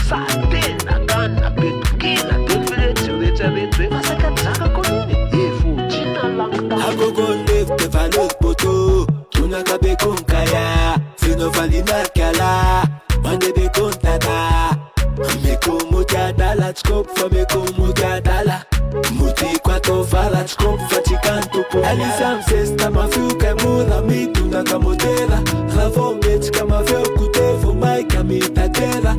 Satena kana petukina tefiletsiretsaretse masakazaka konini efojina langda agogonefte valet poto tunaka bekonkaya sinovalinakala mande bekontana mekomutiadala tskopa mekomutiadala muti kwatovala tskopa tikantupo alisamsesta mafiuka mura mitunaka modela ravometsika maveo kutevo maika mitatera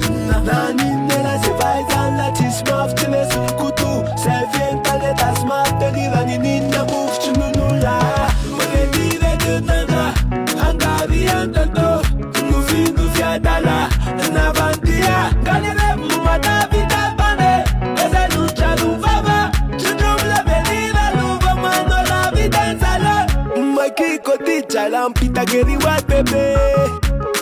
naninela se vai dans la tismaf tilesukutu sevientale dasmaf deliraninina mufchununula maredire dunana angariandado nufiadala navandia galere mumadavida bane ezenunjaluvava chujumla belira luva mano la videnzala makiko tichalam pitageriwa bebe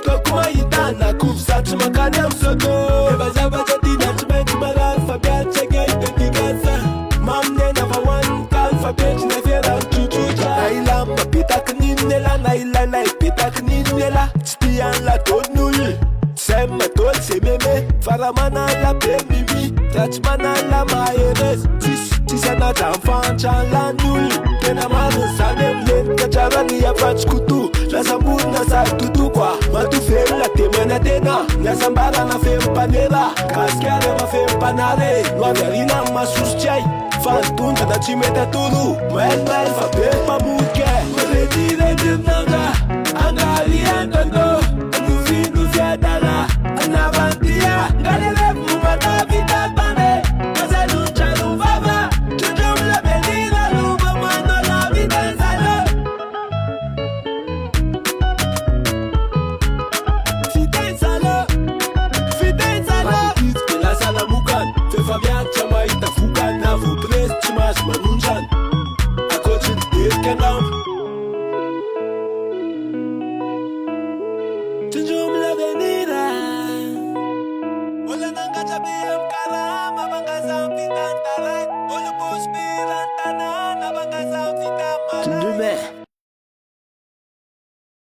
tokuma yitana kupsa tumakanya msoto ebazabazadina tumetumala fabian chegeitetigasa mamne navawan kalfabet nefiera chuchucha nailamba pitakninela nailana pitakninela stian la tonul sema tol sememe faramana la pemimi trachmana la mayeres tisana tamfanchan la nul tenamano sanemlen kacharani ya fachkutu la sambuna sa tutu kwa matufem la temena tena nyasambara na fem panela kaskare ma fem panare loaverina masuschai fantunda da chimeta tulu mel fa pepa muke redire dirnanga angaliandando nufiadala anavantia galere mumata vida bane kazelunjaluvava tujumla belina luva mano la videnzalo fidenzalo la salamukan fe fabian chama itafukan na vu pres chimas manunjan akochin irkenam tujumla venira wala nang kasabihan karama bangasang pitantaray ulu puspiran tanan na bangasang pitama tundume